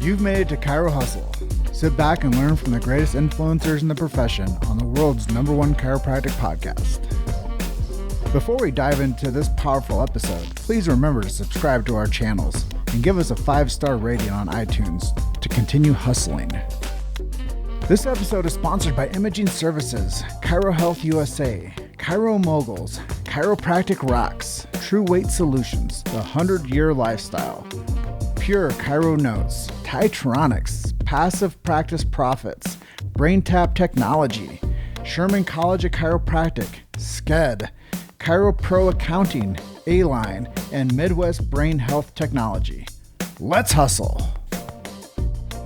You've made it to Chiro Hustle. Sit back and learn from the greatest influencers in the profession on the world's #1 chiropractic podcast. Before we dive into this powerful episode, please remember to subscribe to our channels and give us a 5-star rating on iTunes to continue hustling. This episode is sponsored by Imaging Services, Chiro Health USA, Chiro Moguls, Chiropractic Rocks, True Weight Solutions, The 100-Year Lifestyle, Pure Chiro Notes, Titronics, Passive Practice Profits, BrainTap Technology, Sherman College of Chiropractic, SCED, Chiro Pro Accounting, A-Line, and Midwest Brain Health Technology. Let's hustle.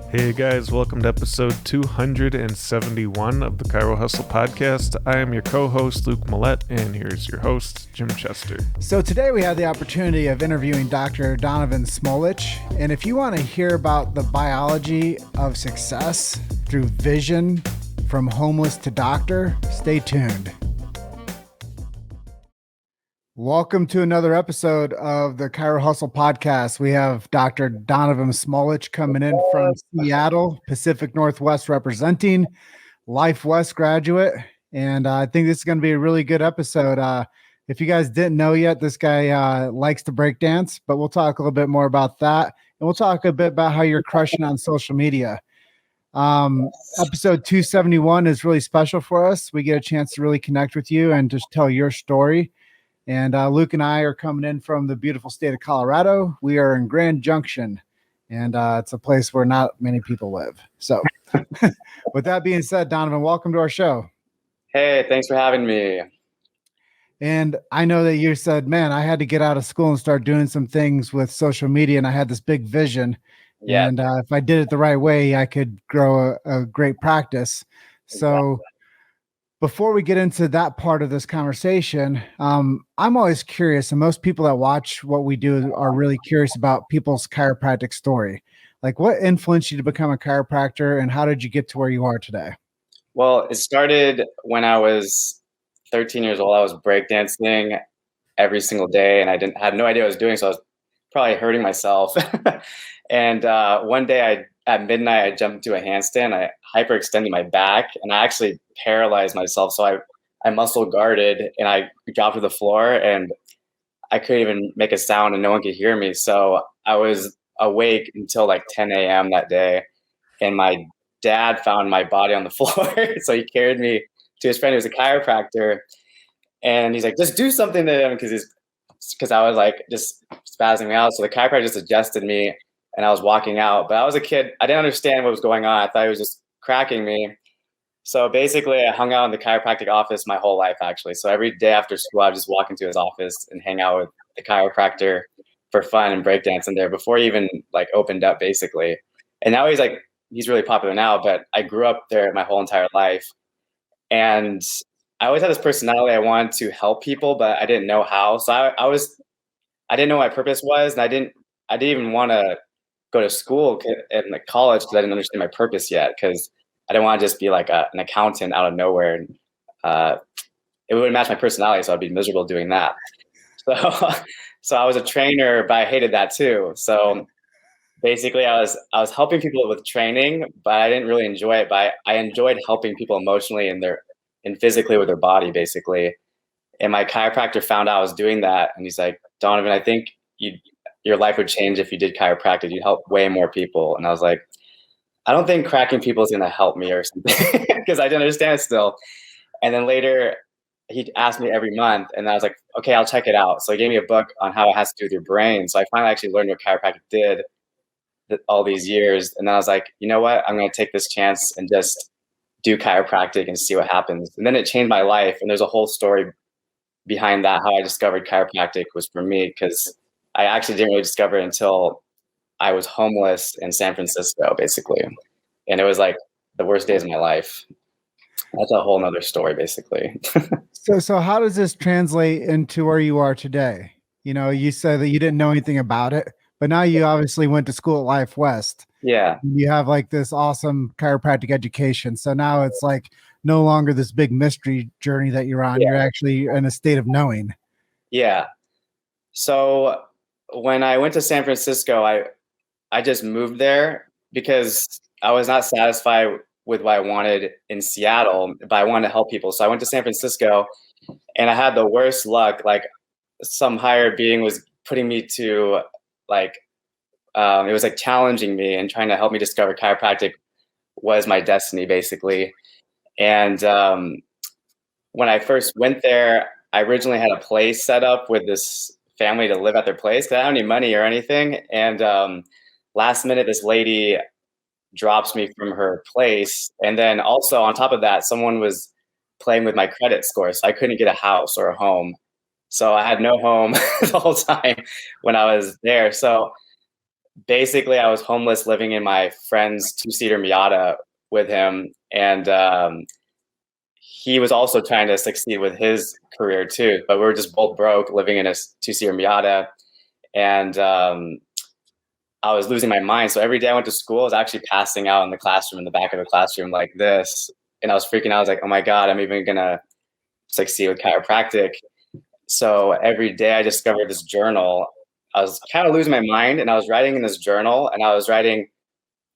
Hey guys, welcome to episode 271 of the Chiro Hustle podcast. I am your co-host, Luke Millette, and here's your host, Jim Chester. So today we have the opportunity of interviewing Dr. Donovan Smolich. And if you want to hear about the biology of success through vision from homeless to doctor, stay tuned. Welcome to another episode of the Chiro Hustle podcast. We have Dr. Donovan Smolich coming in from Seattle, Pacific Northwest representing, Life West graduate. And I think this is going to be a really good episode. If you guys didn't know yet, this guy likes to breakdance, but we'll talk a little bit more about that. And we'll talk a bit about how you're crushing on social media. Episode 271 is really special for us. We get a chance to really connect with you and just tell your story. And Luke and I are coming in from the beautiful state of Colorado. We are in Grand Junction, and it's a place where not many people live. So with that being said, Donovan, welcome to our show. Hey, thanks for having me. And I know that you said, man, I had to get out of school and start doing some things with social media, and I had this big vision. Yeah. And if I did it the right way, I could grow a great practice. So before we get into that part of this conversation, I'm always curious, and most people that watch what we do are really curious about people's chiropractic story. Like, what influenced you to become a chiropractor, and how did you get to where you are today? Well, it started when I was 13 years old. I was breakdancing every single day, and I had no idea what I was doing, so I was probably hurting myself. And one day at midnight, I jumped into a handstand. I hyperextended my back, and I actually paralyzed myself. So I muscle guarded, and I dropped to the floor, and I couldn't even make a sound, and no one could hear me. So I was awake until like 10 a.m. that day, and my dad found my body on the floor. So he carried me to his friend who was a chiropractor, and he's like, just do something to him, because I was like just spazzing out. So the chiropractor just adjusted me, and I was walking out. But I was a kid. I didn't understand what was going on. I thought he was just cracking me. So basically, I hung out in the chiropractic office my whole life, actually. So every day after school, I would just walk into his office and hang out with the chiropractor for fun and breakdance in there before he even like opened up, basically. And now he's really popular now, but I grew up there my whole entire life. And I always had this personality. I wanted to help people, but I didn't know how. So I didn't know what my purpose was, and I didn't even want to go to school in like college because I didn't understand my purpose yet, because I didn't want to just be like an accountant out of nowhere. And it wouldn't match my personality, so I'd be miserable doing that. So I was a trainer, but I hated that too. So basically I was helping people with training, but I didn't really enjoy it. But I enjoyed helping people emotionally and physically with their body, basically. And my chiropractor found out I was doing that, and he's like, Donovan, I think your life would change if you did chiropractic. You'd help way more people. And I was like, I don't think cracking people is going to help me or something, because I didn't understand it still. And then later he asked me every month, and I was like, okay, I'll check it out. So he gave me a book on how it has to do with your brain. So I finally actually learned what chiropractic did all these years. And then I was like, you know what? I'm going to take this chance and just do chiropractic and see what happens. And then it changed my life. And there's a whole story behind that. How I discovered chiropractic was for me, because I actually didn't really discover it until I was homeless in San Francisco, basically. And it was like the worst days of my life. That's a whole nother story, basically. So how does this translate into where you are today? You know, you said that you didn't know anything about it, but now you obviously went to school at Life West. Yeah. You have like this awesome chiropractic education. So now it's like no longer this big mystery journey that you're on. Yeah. You're actually in a state of knowing. Yeah. So when I went to San Francisco, I just moved there because I was not satisfied with what I wanted in Seattle, but I wanted to help people. So I went to San Francisco, and I had the worst luck. Like, some higher being was putting me to, like, it was like challenging me and trying to help me discover chiropractic was my destiny, basically. And when I first went there, I originally had a place set up with this family to live at their place because I don't have any money or anything. And last minute, this lady drops me from her place. And then also on top of that, someone was playing with my credit score. So I couldn't get a house or a home. So I had no home the whole time when I was there. So basically, I was homeless living in my friend's two-seater Miata with him. And he was also trying to succeed with his career too, but we were just both broke living in a two-seater Miata. And I was losing my mind. So every day I went to school, I was actually passing out in the classroom, in the back of the classroom like this. And I was freaking out. I was like, oh my God, I'm even going to succeed with chiropractic. So every day I discovered this journal. I was kind of losing my mind, and I was writing in this journal, and I was writing,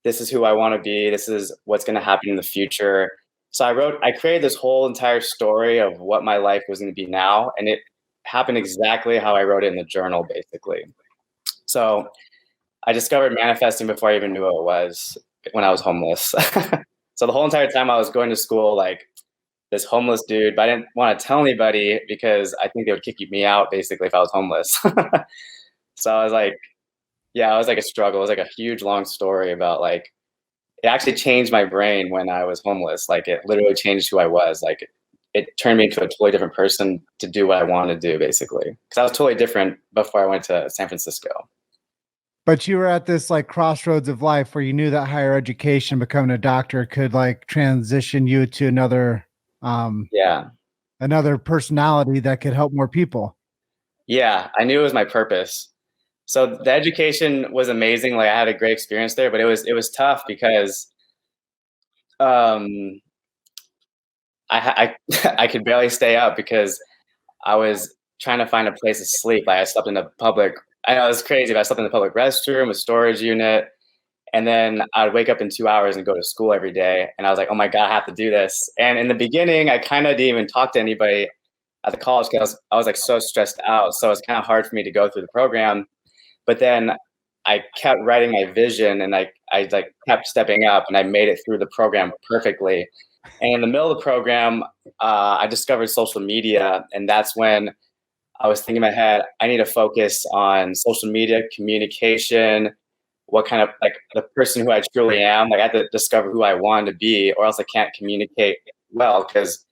this is who I want to be. This is what's going to happen in the future. So I created this whole entire story of what my life was going to be now. And it happened exactly how I wrote it in the journal, basically. So I discovered manifesting before I even knew what it was when I was homeless. So the whole entire time I was going to school, like this homeless dude, but I didn't want to tell anybody because I think they would kick me out basically if I was homeless. So I was like, yeah, it was like a struggle. It was like a huge, long story about like, it actually changed my brain when I was homeless. Like it literally changed who I was. Like it turned me into a totally different person to do what I wanted to do, basically. Because I was totally different before I went to San Francisco. But you were at this like crossroads of life where you knew that higher education, becoming a doctor, could like transition you to another personality that could help more people. Yeah, I knew it was my purpose. So the education was amazing. Like I had a great experience there, but it was tough because I I could barely stay up because I was trying to find a place to sleep. Like I slept in the public. I know it's crazy, but I slept in the public restroom, a storage unit, and then I'd wake up in 2 hours and go to school every day. And I was like, oh my God, I have to do this. And in the beginning, I kind of didn't even talk to anybody at the college because I was like so stressed out. So it's kind of hard for me to go through the program. But then I kept writing my vision, and I like kept stepping up, and I made it through the program perfectly. And in the middle of the program, I discovered social media, and that's when I was thinking in my head, I need to focus on social media, communication, what kind of like the person who I truly am. Like I had to discover who I wanted to be, or else I can't communicate well. Because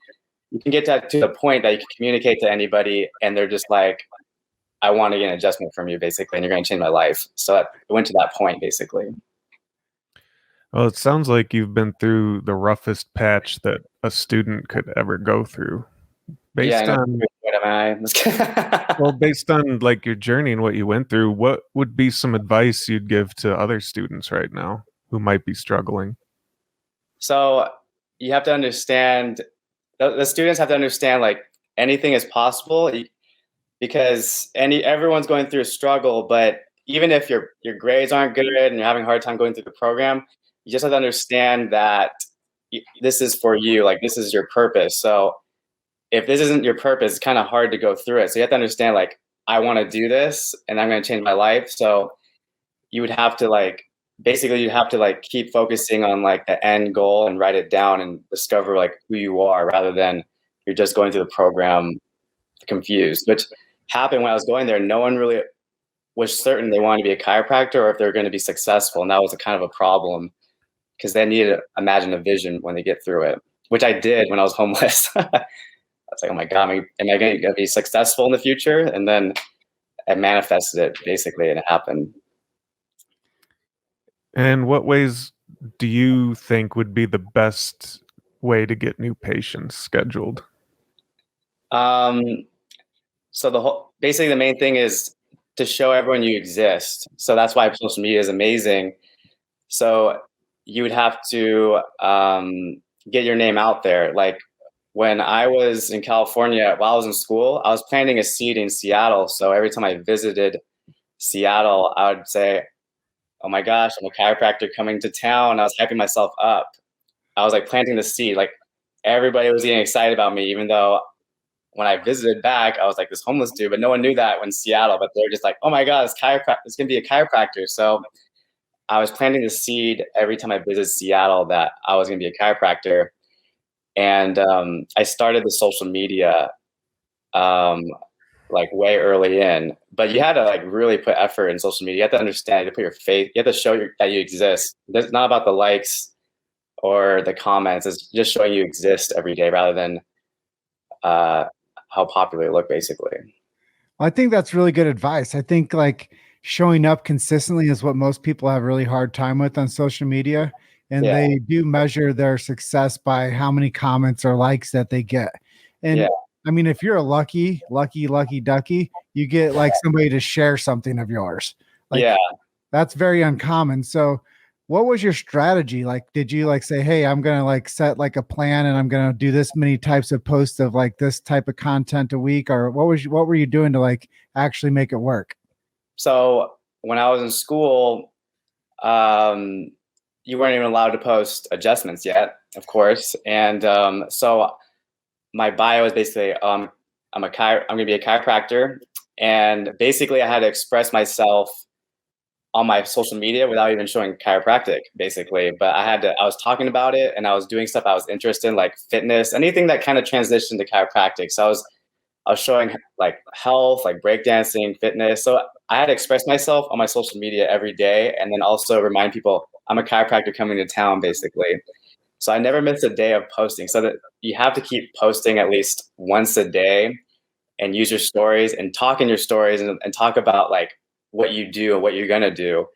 you can get to the point that you can communicate to anybody, and they're just like, I want to get an adjustment from you, basically, and you're going to change my life. So it went to that point, basically. Well, it sounds like you've been through the roughest patch that a student could ever go through. Based on like your journey and what you went through, what would be some advice you'd give to other students right now who might be struggling? So you have to understand, the students have to understand like anything is possible. Because everyone's going through a struggle, but even if your grades aren't good and you're having a hard time going through the program, you just have to understand that this is for you. Like this is your purpose. So if this isn't your purpose, it's kind of hard to go through it. So you have to understand, like, I want to do this and I'm going to change my life. So you would have to like, basically you have to like keep focusing on like the end goal and write it down and discover like who you are rather than you're just going through the program confused, which happened when I was going there. No one really was certain they wanted to be a chiropractor or if they're going to be successful. And that was a kind of a problem because they needed to imagine a vision when they get through it, which I did when I was homeless. I was like, oh my God, am I going to be successful in the future? And then I manifested it basically, and it happened. And what ways do you think would be the best way to get new patients scheduled? So basically the main thing is to show everyone you exist. So that's why social media is amazing. So you would have to get your name out there. Like when I was in California, while I was in school, I was planting a seed in Seattle. So every time I visited Seattle, I would say, oh my gosh, I'm a chiropractor coming to town. I was hyping myself up. I was like planting the seed. Like everybody was getting excited about me, even though when I visited back, I was like this homeless dude, but no one knew that in Seattle. But they're just like, oh my God, it's gonna be a chiropractor. So I was planting the seed every time I visited Seattle that I was gonna be a chiropractor. And I started the social media um, like way early in, but you had to like really put effort in social media. You have to understand, you have to put your face, you have to show that you exist. It's not about the likes or the comments. It's just showing you exist every day rather than uh, how popular you look, basically. I think that's really good advice. I think like showing up consistently is what most people have really hard time with on social media. And Yeah, they do measure their success by how many comments or likes that they get. yeah, And I mean, if you're a lucky ducky, you get like somebody to share something of yours. yeah. Like that's very uncommon. So what was your strategy? Like, did you like say, hey, I'm going to like set like a plan and I'm going to do this many types of posts of like this type of content a week? Or what were you doing to like actually make it work? So when I was in school, um, you weren't even allowed to post adjustments yet, of course. And so my bio is basically I'm going to be a chiropractor, and basically I had to express myself on my social media without even showing chiropractic, basically. But I was talking about it and I was doing stuff I was interested in, like fitness, anything that kind of transitioned to chiropractic. So I was showing like health, like breakdancing, fitness. So I had to express myself on my social media every day, and then also remind people I'm a chiropractor coming to town, basically. So I never missed a day of posting. So that you have to keep posting at least once a day, and use your stories and talk in your stories, and talk about like what you do and what you're gonna do,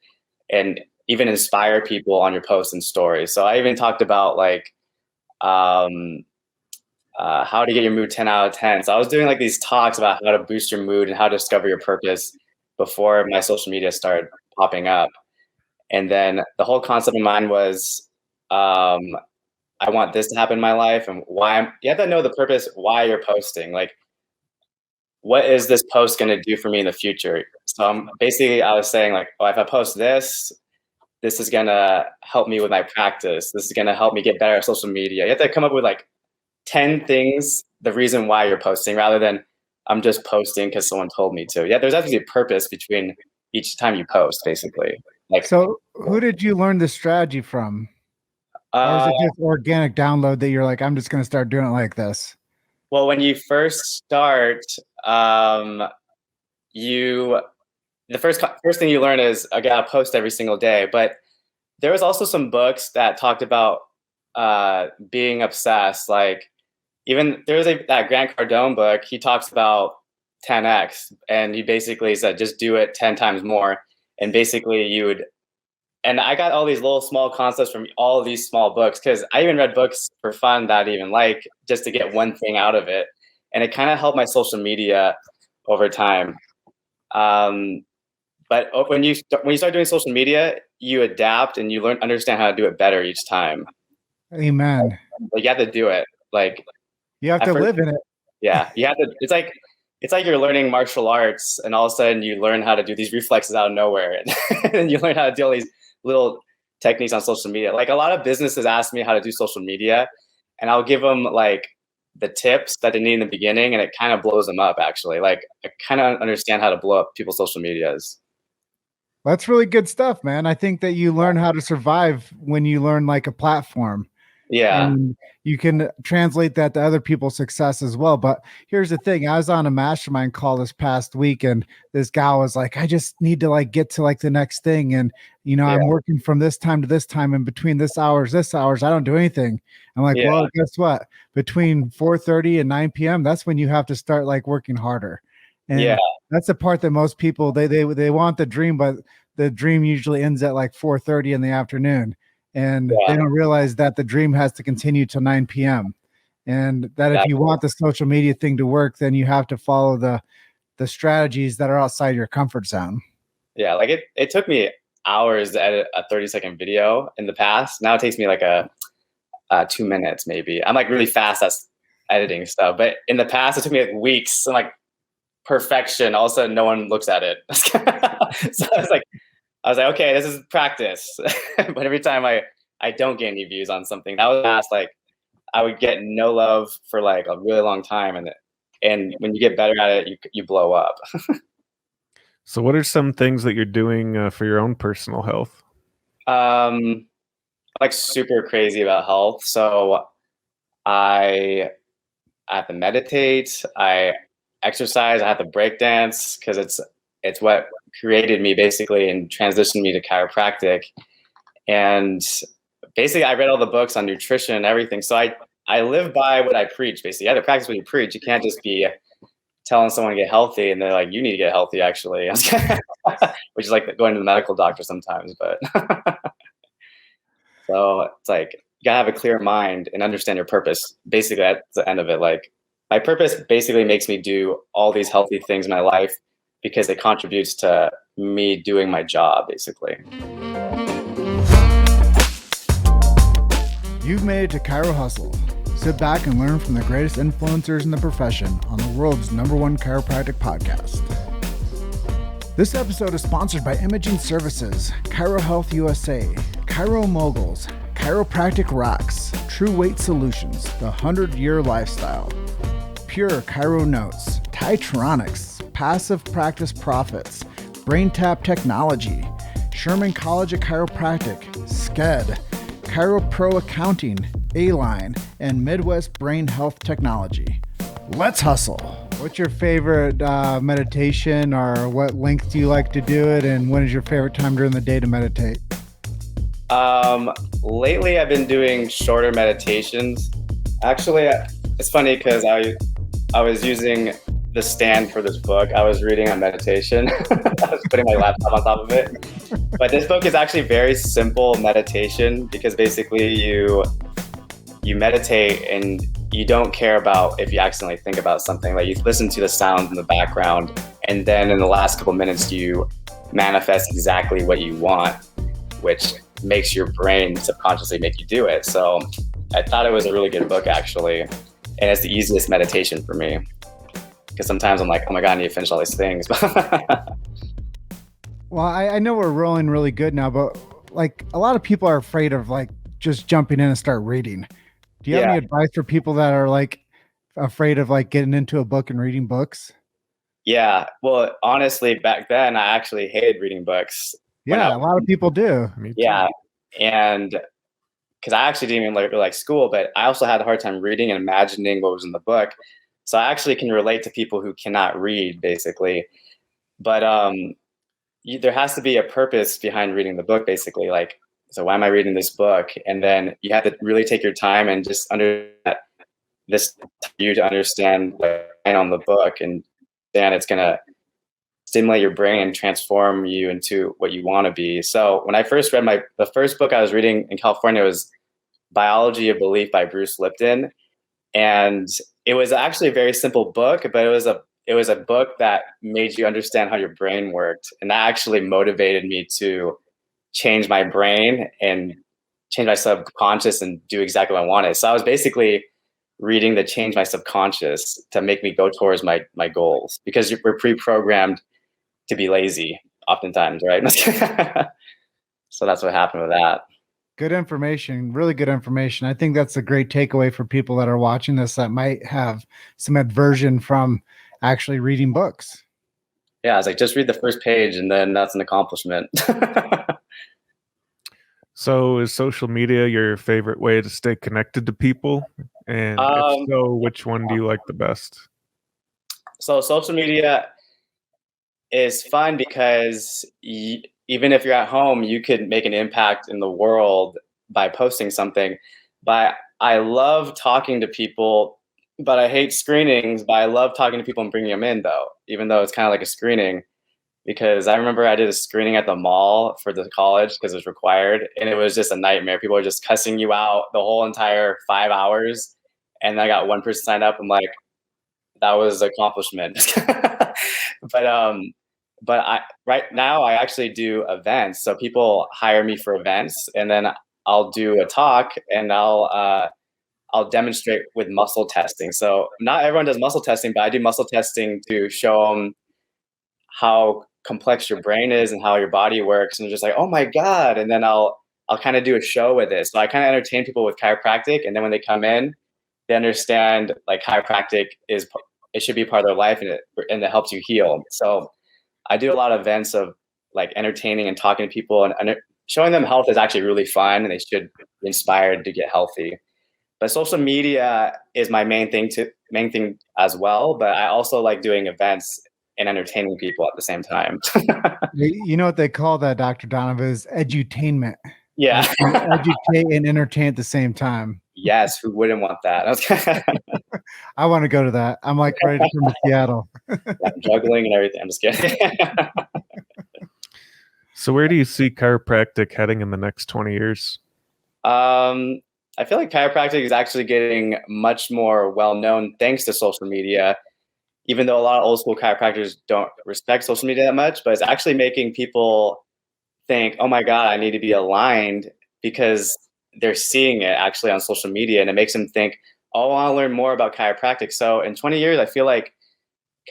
and even inspire people on your posts and stories. So I even talked about like um, how to get your mood 10 out of 10. So I was doing like these talks about how to boost your mood and how to discover your purpose before my social media started popping up. And then the whole concept of mine was um, I want this to happen in my life, and you have to know the purpose why you're posting. Like, what is this post going to do for me in the future? So basically, I was saying like, oh, if I post this, this is going to help me with my practice. This is going to help me get better at social media. You have to come up with like 10 things, the reason why you're posting, rather than I'm just posting because someone told me to. Yeah, there's actually a purpose between each time you post, basically. Like, So who did you learn this strategy from? Or is uh, it just organic download that you're like, I'm just going to start doing it like this? well, when you first start, um, you the first thing you learn is I gotta post every single day. But there was also some books that talked about being obsessed. Like even there was that Grant Cardone book. He talks about 10x, and he basically said just do it 10 times more. And basically you would. And I got all these little small concepts from all of these small books, because I even read books for fun that I even like, just to get one thing out of it, and it kind of helped my social media over time. Um, but when you start doing social media, you adapt and you understand how to do it better each time. Amen. Like you have to do it. Like You have at to first, live in it. yeah, you have to. It's like you're learning martial arts, and all of a sudden you learn how to do these reflexes out of nowhere, and you learn how to do all these little techniques on social media. Like a lot of businesses ask me how to do social media, and I'll give them like the tips that they need in the beginning, and it kind of blows them up. Actually, like I kind of understand how to blow up people's social medias. That's really good stuff, man. I think that you learn how to survive when you learn like a platform. Yeah, And you can translate that to other people's success as well. But here's the thing. I was on a mastermind call this past week, and this guy was like, I just need to like get to like the next thing. And, yeah, I'm working from this time to this time, and between this hours, I don't do anything. I'm like, yeah, well, guess what? Between 4:30 and 9 p.m., that's when you have to start like working harder. yeah, And that's the part that most people, they want the dream, but the dream usually ends at like 4:30 in the afternoon, and yeah. they don't realize that the dream has to continue till 9 p.m. And that if you Exactly. want the social media thing to work, then you have to follow the strategies that are outside your comfort zone. Yeah, like it took me hours to edit a 30-second video in the past. Now it takes me like a 2 minutes maybe. I'm like really fast at editing stuff, but in the past it took me like weeks and like perfection. All of a sudden, no one looks at it. So I was like, I was like, okay, this is practice. But every time I don't get any views on something, that was past, like, I would get no love for like a really long time, and when you get better at it, you blow up. So, what are some things that you're doing for your own personal health? Um, like super crazy about health. So I I have to meditate. I exercise. I have to break dance because it's what created me basically and transitioned me to chiropractic. And basically, I read all the books on nutrition and everything. So I live by what I preach. Basically, you have to practice what you preach. You can't just be telling someone to get healthy and they're like, you need to get healthy actually, which is like going to the medical doctor sometimes. But so it's like you gotta have a clear mind and understand your purpose. Basically, that's the end of it. Like my purpose basically makes me do all these healthy things in my life because it contributes to me doing my job, basically. You've made it to Chiro Hustle. Sit back and learn from the greatest influencers in the profession on the world's #1 chiropractic podcast. This episode is sponsored by Imaging Services, Chiro Health USA, Chiro Moguls, Chiropractic Rocks, True Weight Solutions, The 100-Year Lifestyle, Pure Chiro Notes, Titronics, Passive Practice Profits, BrainTap Technology, Sherman College of Chiropractic, SCED, Chiro Pro Accounting, A-Line, and Midwest Brain Health Technology. Let's hustle. What's your favorite meditation, or what length do you like to do it, and when is your favorite time during the day to meditate? Lately I've been doing shorter meditations. Actually, it's funny because I was using the stand for this book. I was reading on meditation. I was putting my laptop on top of it. But this book is actually very simple meditation because basically you meditate and you don't care about if you accidentally think about something. Like you listen to the sounds in the background, and then in the last couple minutes you manifest exactly what you want, which makes your brain subconsciously make you do it. So I thought it was a really good book actually, and it's the easiest meditation for me. Because sometimes I'm like, oh my God, I need to finish all these things. Well, I know we're rolling really good now, but like a lot of people are afraid of like just jumping in and start reading. Do you have any advice for people that are like afraid of like getting into a book and reading books? Yeah. Well, honestly, back then I actually hated reading books. Yeah, a lot of people do. Yeah. And because I actually didn't even like school, but I also had a hard time reading and imagining what was in the book. So I actually can relate to people who cannot read, basically. But there has to be a purpose behind reading the book, basically. Like, so why am I reading this book? And then you have to really take your time and just understand this you to understand on the book, and then it's gonna stimulate your brain and transform you into what you want to be. So when I first read the first book I was reading in California was Biology of Belief by Bruce Lipton. And it was actually a very simple book, but it was a book that made you understand how your brain worked. And that actually motivated me to change my brain and change my subconscious and do exactly what I wanted. So I was basically reading to change my subconscious to make me go towards my goals, because we're pre-programmed to be lazy oftentimes, right? So that's what happened with that. Good information, really good information. I think that's a great takeaway for people that are watching this that might have some aversion from actually reading books. Yeah, I was like, just read the first page and then that's an accomplishment. So is social media your favorite way to stay connected to people? And if so, which one do you like the best? So social media is fun because even if you're at home, you could make an impact in the world by posting something. But I love talking to people, but I hate screenings. But I love talking to people and bringing them in, though, even though it's kind of like a screening. Because I remember I did a screening at the mall for the college because it was required, and it was just a nightmare. People were just cussing you out the whole entire 5 hours, and I got one person signed up. I'm like, that was an accomplishment. But I right now I actually do events. So people hire me for events, and then I'll do a talk, and I'll demonstrate with muscle testing. So not everyone does muscle testing, but I do muscle testing to show them how complex your brain is and how your body works. And they're just like, oh my God. And then I'll kind of do a show with it. So I kind of entertain people with chiropractic. And then when they come in, they understand like chiropractic it should be part of their life, and it helps you heal. So I do a lot of events of like entertaining and talking to people and showing them health is actually really fun, and they should be inspired to get healthy. But social media is my main thing as well. But I also like doing events and entertaining people at the same time. You know what they call that, Dr. Donovan, is edutainment. Yeah. Like educate and entertain at the same time. Yes, who wouldn't want that? I want to go to that. I'm like ready to come to Seattle. Yeah, I'm juggling and everything. I'm just kidding. So where do you see chiropractic heading in the next 20 years? I feel like chiropractic is actually getting much more well-known thanks to social media, even though a lot of old school chiropractors don't respect social media that much, but it's actually making people think, oh my God, I need to be aligned, because they're seeing it actually on social media, and it makes them think, oh, I want to learn more about chiropractic. So in 20 years, I feel like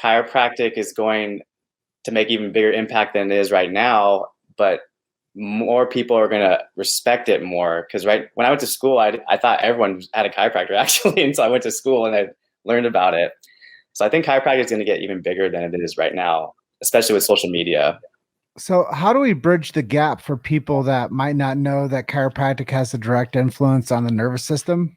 chiropractic is going to make even bigger impact than it is right now, but more people are going to respect it more. Because when I went to school, I thought everyone had a chiropractor actually, until I went to school and I learned about it. So I think chiropractic is going to get even bigger than it is right now, especially with social media. So how do we bridge the gap for people that might not know that chiropractic has a direct influence on the nervous system?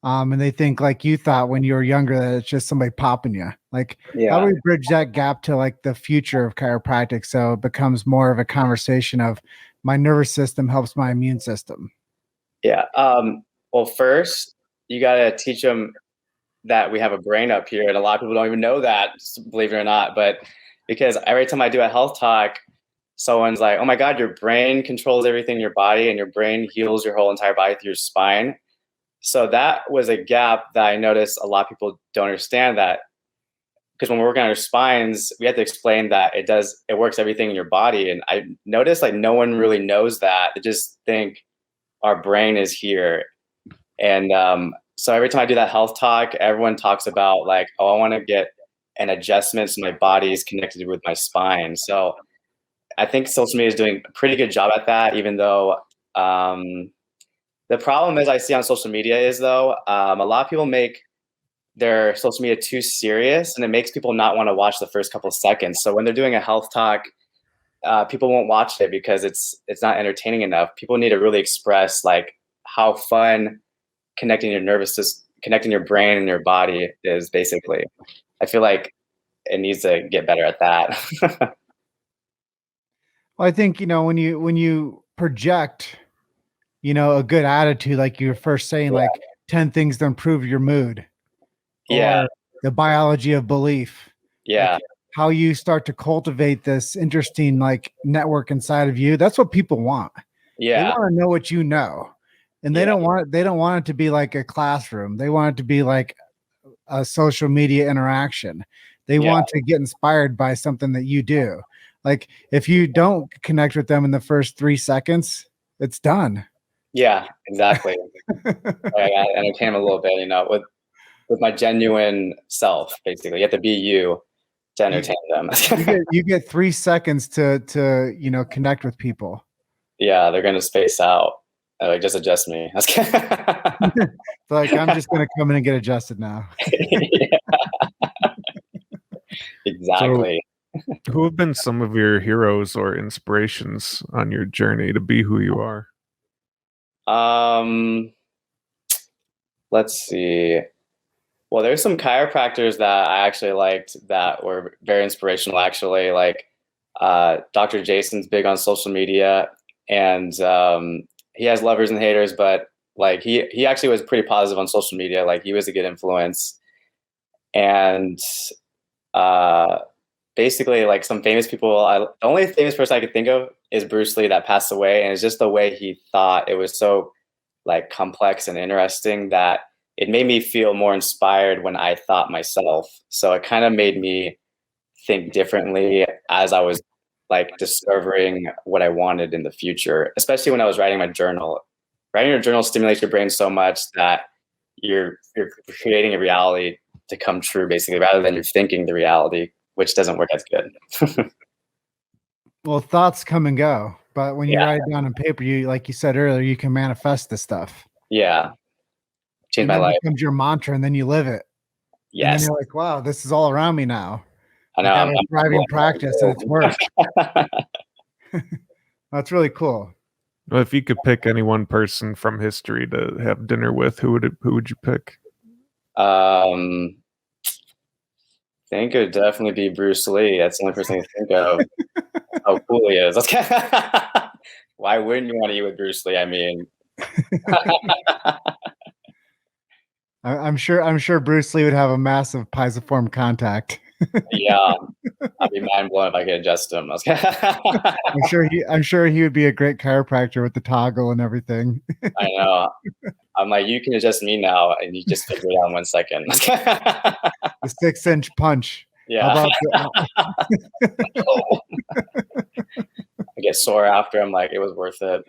And they think, like you thought when you were younger, that it's just somebody popping you. Like, how do we bridge that gap to like the future of chiropractic, so it becomes more of a conversation of my nervous system helps my immune system? Yeah. Well, first, you got to teach them that we have a brain up here. And a lot of people don't even know that, believe it or not. But because every time I do a health talk, someone's like, oh my God, your brain controls everything in your body, and your brain heals your whole entire body through your spine. So that was a gap that I noticed a lot of people don't understand, that because when we're working on our spines, we have to explain that it works everything in your body. And I noticed like no one really knows that. They just think our brain is here. And so every time I do that health talk, everyone talks about like, oh, I want to get an adjustment so my body is connected with my spine. So I think social media is doing a pretty good job at that, even though the problem is I see on social media is though, a lot of people make their social media too serious, and it makes people not want to watch the first couple of seconds. So when they're doing a health talk, people won't watch it because it's not entertaining enough. People need to really express like how fun connecting your nervous system, connecting your brain and your body is. Basically, I feel like it needs to get better at that. Well, I think, when you project, a good attitude, like you were first saying, like 10 things to improve your mood. Yeah. Or the biology of belief. Yeah. Like how you start to cultivate this interesting like network inside of you. That's what people want. Yeah. They want to know what you know. And they don't want it to be like a classroom. They want it to be like a social media interaction. They want to get inspired by something that you do. Like if you don't connect with them in the first 3 seconds, it's done. Yeah, exactly. I gotta entertain them a little bit, with my genuine self, basically. You have to be you to entertain them. you get 3 seconds to connect with people. Yeah, they're gonna space out. Like, just adjust me. Like, I'm just gonna come in and get adjusted now. Exactly. So, who have been some of your heroes or inspirations on your journey to be who you are? Let's see. Well, there's some chiropractors that I actually liked that were very inspirational, actually. Like Dr. Jason's big on social media, and he has lovers and haters, but like he actually was pretty positive on social media. Like he was a good influence. And basically, like some famous people, the only famous person I could think of is Bruce Lee, that passed away. And it's just the way he thought. It was so like complex and interesting that it made me feel more inspired when I thought myself. So it kind of made me think differently as I was like discovering what I wanted in the future, especially when I was writing my journal. Writing your journal stimulates your brain so much that you're creating a reality to come true, basically, rather than you're thinking the reality, which doesn't work as good. Well, thoughts come and go, but when you Yeah. write it down on paper, you, like you said earlier, you can manifest this stuff. Yeah. Changed And my then life. it becomes your mantra, and then you live it. And then Yes. you're like, wow, this is all around me now. I know. Like I have a thriving practice and it's work. That's really cool. Well, if you could pick any one person from history to have dinner with, who would you pick? I think it would definitely be Bruce Lee. That's the only person I think of. How cool he is. Why wouldn't you want to eat with Bruce Lee? I mean, I'm sure Bruce Lee would have a massive pisiform contact. yeah, I'd be mind blown if I could adjust him. I'm sure he would be a great chiropractor with the toggle and everything. I know. I'm like, you can adjust me now, and you just figure it out in 1 second. The 6-inch punch. Yeah. How about I get sore after. I'm like, it was worth it.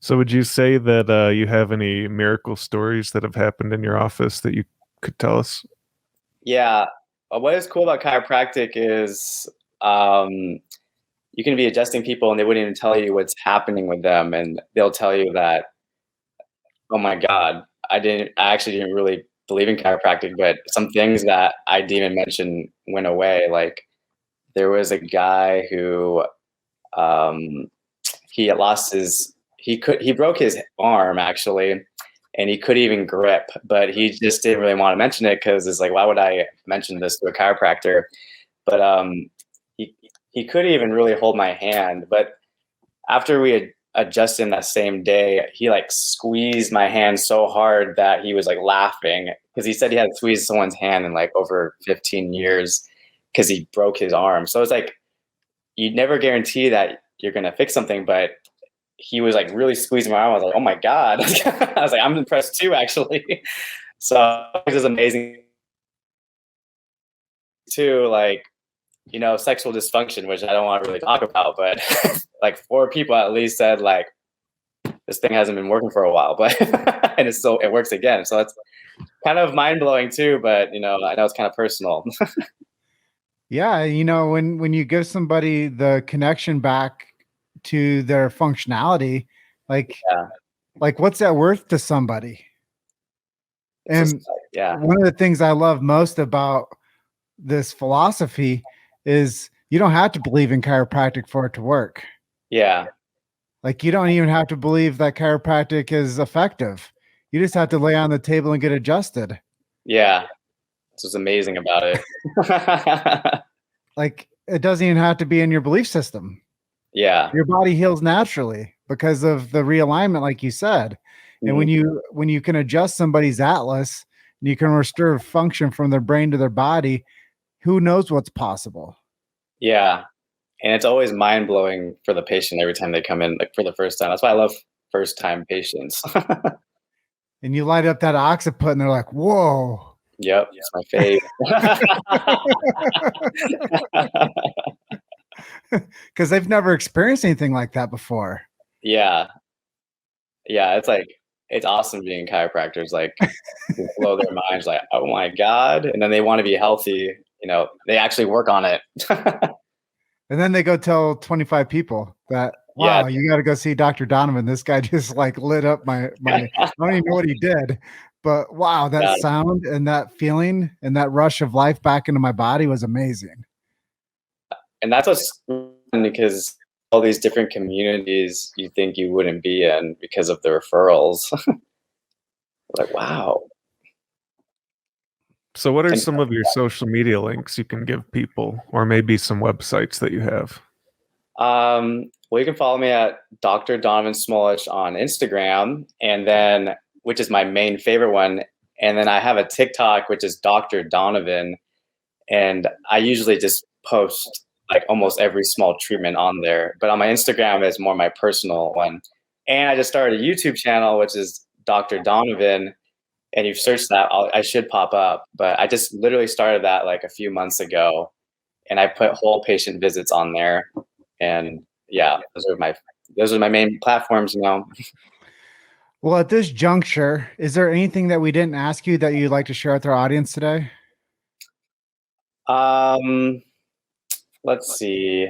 So would you say that you have any miracle stories that have happened in your office that you could tell us? Yeah. What is cool about chiropractic is you can be adjusting people and they wouldn't even tell you what's happening with them. And they'll tell you that, oh my God, I actually didn't really believe in chiropractic, but some things that I didn't even mention went away. Like there was a guy who he broke his arm actually, and he couldn't even grip, but he just didn't really want to mention it because it's like, why would I mention this to a chiropractor? But he couldn't even really hold my hand. But after we had adjusted him that same day, he like squeezed my hand so hard that he was like laughing because he said he hadn't squeezed someone's hand in like over 15 years because he broke his arm. So it's like, you never guarantee that you're going to fix something, but he was like really squeezing my arm. I was like, oh my God. I was like, I'm impressed too, actually. So it was amazing too. Like, you know, sexual dysfunction, which I don't want to really talk about, but like 4 people at least said like, this thing hasn't been working for a while, but, and it works again. So it's kind of mind blowing too, but you know, I know it's kind of personal. Yeah, you know, when you give somebody the connection back to their functionality, like what's that worth to somebody? And one of the things I love most about this philosophy is you don't have to believe in chiropractic for it to work. Yeah. Like you don't even have to believe that chiropractic is effective. You just have to lay on the table and get adjusted. Yeah. That's what's amazing about it. Like it doesn't even have to be in your belief system. Yeah. Your body heals naturally because of the realignment, like you said. And when you can adjust somebody's atlas and you can restore function from their brain to their body, who knows what's possible? Yeah. And it's always mind blowing for the patient every time they come in, like for the first time. That's why I love first time patients. And you light up that occiput and they're like, whoa. Yep. It's my fave. Because they've never experienced anything like that before. Yeah. Yeah. It's like, it's awesome being chiropractors. Like, blow their minds, like, oh my God. And then they want to be healthy. You know, they actually work on it. And then they go tell 25 people that, wow, you got to go see Dr. Donovan. This guy just like lit up my I don't even know what he did, but wow, that sound and that feeling and that rush of life back into my body was amazing. And that's what's because all these different communities you think you wouldn't be in because of the referrals. Like, wow. So what are some of your social media links you can give people, or maybe some websites that you have? Well, you can follow me at Dr. Donovan Smolich on Instagram, and then, which is my main favorite one. And then I have a TikTok, which is Dr. Donovan. And I usually just post like almost every small treatment on there. But on my Instagram is more my personal one. And I just started a YouTube channel, which is Dr. Donovan. And you've searched that, I should pop up. But I just literally started that like a few months ago. And I put whole patient visits on there. And yeah, those are my main platforms, you know. Well, at this juncture, is there anything that we didn't ask you that you'd like to share with our audience today? Let's see.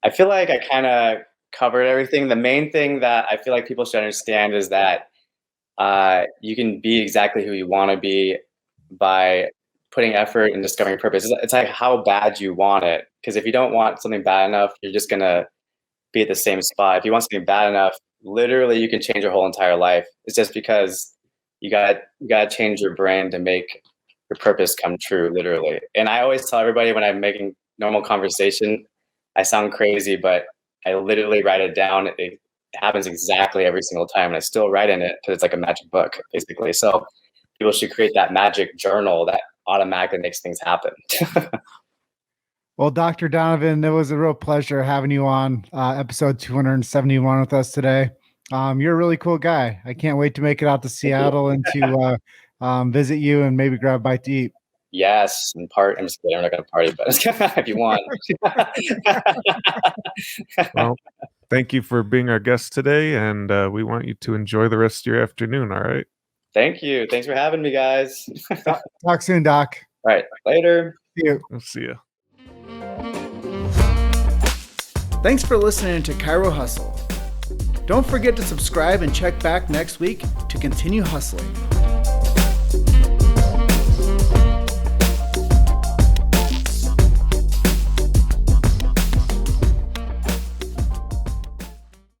I feel like I kind of covered everything. The main thing that I feel like people should understand is that you can be exactly who you want to be by putting effort and discovering purpose. It's like how bad you want it. Because if you don't want something bad enough, you're just gonna be at the same spot. If you want something bad enough, literally you can change your whole entire life. It's just because you gotta change your brain to make your purpose come true, literally. And I always tell everybody when I'm making normal conversation, I sound crazy, but I literally write it down. It happens exactly every single time, and I still write in it because it's like a magic book, basically. So people should create that magic journal that automatically makes things happen. Well, Dr. Donovan, it was a real pleasure having you on episode 271 with us today. You're a really cool guy. I can't wait to make it out to Seattle and to visit you and maybe grab a bite to eat. Yes, and I'm just kidding. I'm not going to party, but if you want. Well, thank you for being our guest today, and we want you to enjoy the rest of your afternoon, all right? Thank you. Thanks for having me, guys. Talk soon, Doc. All right, later. See you. We'll see you. Thanks for listening to Chiro Hustle. Don't forget to subscribe and check back next week to continue hustling.